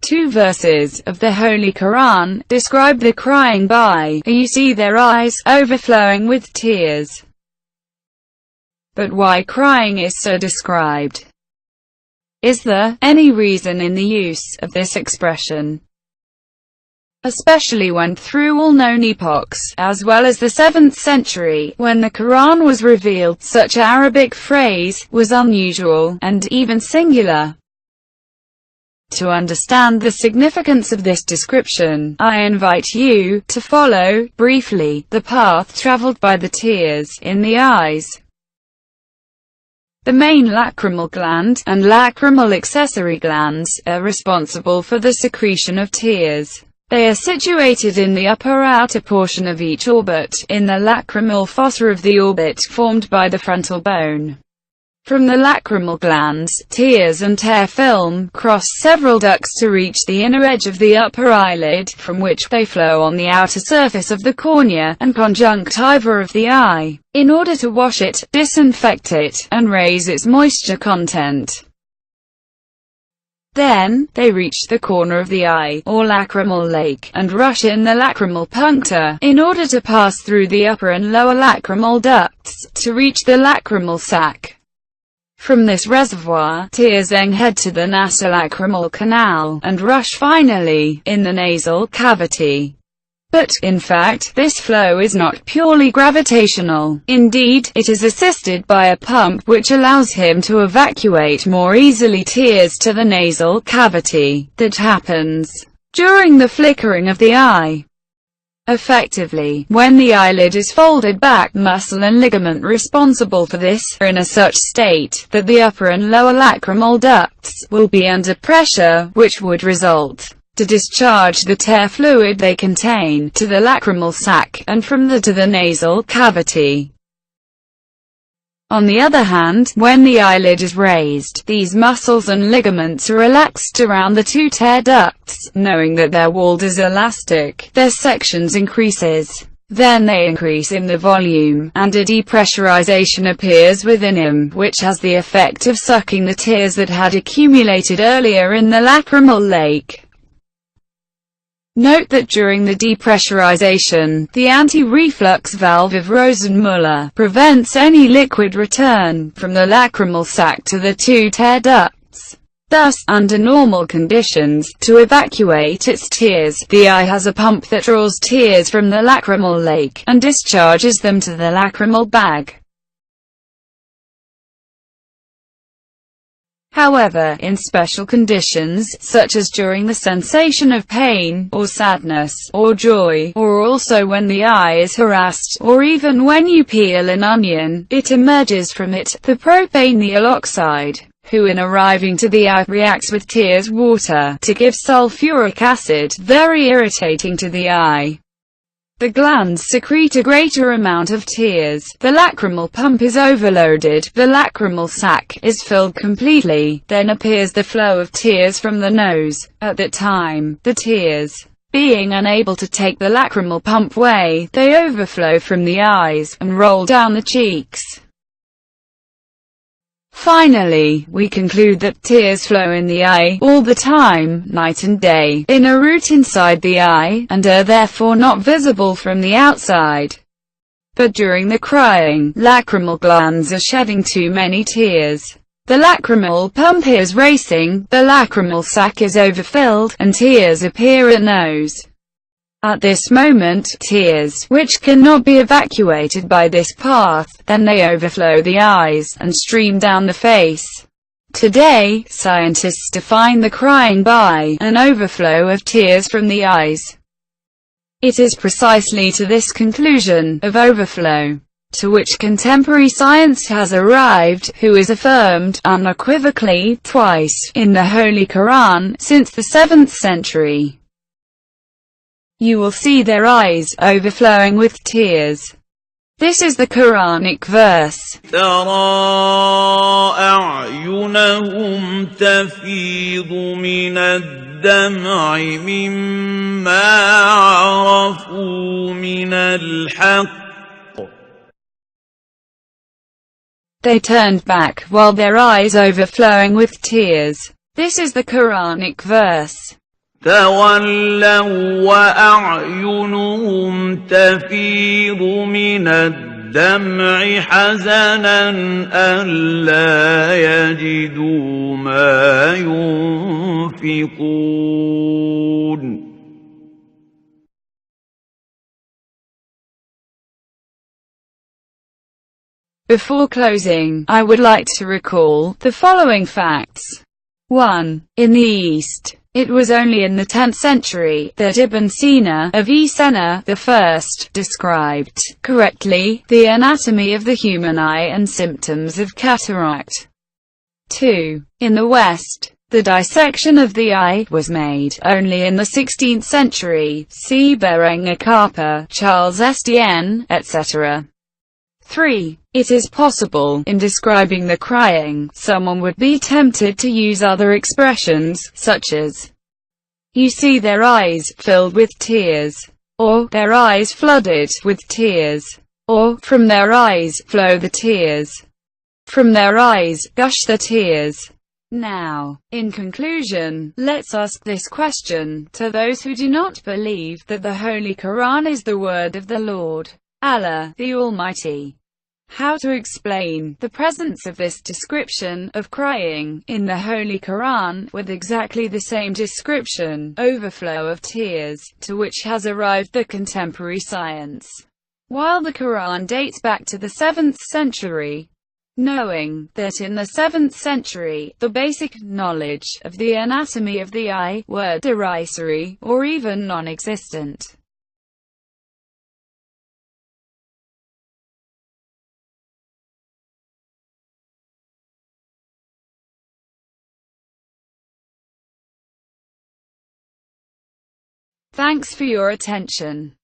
two verses of the Holy Quran describe the crying by, you see their eyes overflowing with tears. But why crying is so described? Is there any reason in the use of this expression? Especially when through all known epochs, as well as the 7th century, when the Quran was revealed, such Arabic phrase was unusual, and even singular. To understand the significance of this description, I invite you to follow, briefly, the path traveled by the tears in the eyes. The main lacrimal gland, and lacrimal accessory glands, are responsible for the secretion of tears. They are situated in the upper outer portion of each orbit, in the lacrimal fossa of the orbit formed by the frontal bone. From the lacrimal glands, tears and tear film cross several ducts to reach the inner edge of the upper eyelid, from which they flow on the outer surface of the cornea and conjunctiva of the eye, in order to wash it, disinfect it, and raise its moisture content. Then, they reach the corner of the eye, or lacrimal lake, and rush in the lacrimal puncture, in order to pass through the upper and lower lacrimal ducts, to reach the lacrimal sac. From this reservoir, tears then head to the nasolacrimal canal, and rush finally, in the nasal cavity. But, in fact, this flow is not purely gravitational. Indeed, it is assisted by a pump which allows him to evacuate more easily tears to the nasal cavity. That happens during the flickering of the eye. Effectively, when the eyelid is folded back, muscle and ligament responsible for this are in a such state that the upper and lower lacrimal ducts will be under pressure, which would result to discharge the tear fluid they contain to the lacrimal sac, and from there to the nasal cavity. On the other hand, when the eyelid is raised, these muscles and ligaments are relaxed around the two tear ducts, knowing that their wall is elastic, their sections increases. Then they increase in the volume, and a depressurization appears within him, which has the effect of sucking the tears that had accumulated earlier in the lacrimal lake. Note that during the depressurization, the anti-reflux valve of Rosenmuller prevents any liquid return from the lacrimal sac to the two tear ducts. Thus, under normal conditions, to evacuate its tears, the eye has a pump that draws tears from the lacrimal lake, and discharges them to the lacrimal bag. However, in special conditions, such as during the sensation of pain, or sadness, or joy, or also when the eye is harassed, or even when you peel an onion, it emerges from it, the propaneal oxide, who in arriving to the eye reacts with tears water, to give sulfuric acid, very irritating to the eye. The glands secrete a greater amount of tears, the lacrimal pump is overloaded, the lacrimal sac is filled completely, then appears the flow of tears from the nose. At that time, the tears, being unable to take the lacrimal pump way, they overflow from the eyes, and roll down the cheeks. Finally, we conclude that tears flow in the eye, all the time, night and day, in a route inside the eye, and are therefore not visible from the outside. But during the crying, lacrimal glands are shedding too many tears. The lacrimal pump is racing, the lacrimal sac is overfilled, and tears appear at nose. At this moment, tears, which cannot be evacuated by this path, then they overflow the eyes, and stream down the face. Today, scientists define the crying by an overflow of tears from the eyes. It is precisely to this conclusion of overflow to which contemporary science has arrived, who is affirmed, unequivocally, twice, in the Holy Quran, since the 7th century. You will see their eyes overflowing with tears. This is the Quranic verse. ترى أعينهم تفيض من الدمع مما عرفوا من الحق. They turned back, while their eyes overflowing with tears. This is the Quranic verse. تولوا وأعينهم تفيض من الدمع حزنا ألا يجدوا ما ينفقون. Before closing, I would like to recall the following facts. 1. In the East, it was only in the 10th century that Ibn Sina, Avicenna I, described correctly the anatomy of the human eye and symptoms of cataract. 2. In the West, the dissection of the eye was made only in the 16th century. See Berenger Carper, Charles Estienne, etc. 3. It is possible, in describing the crying, someone would be tempted to use other expressions, such as, "You see their eyes filled with tears," or "their eyes flooded with tears," or "from their eyes flow the tears," "from their eyes gush the tears." Now, in conclusion, let's ask this question to those who do not believe that the Holy Quran is the word of the Lord, Allah, the Almighty. How to explain the presence of this description of crying in the Holy Quran with exactly the same description, overflow of tears, to which has arrived the contemporary science, while the Quran dates back to the 7th century, knowing that in the 7th century, the basic knowledge of the anatomy of the eye were derisory, or even non-existent. Thanks for your attention.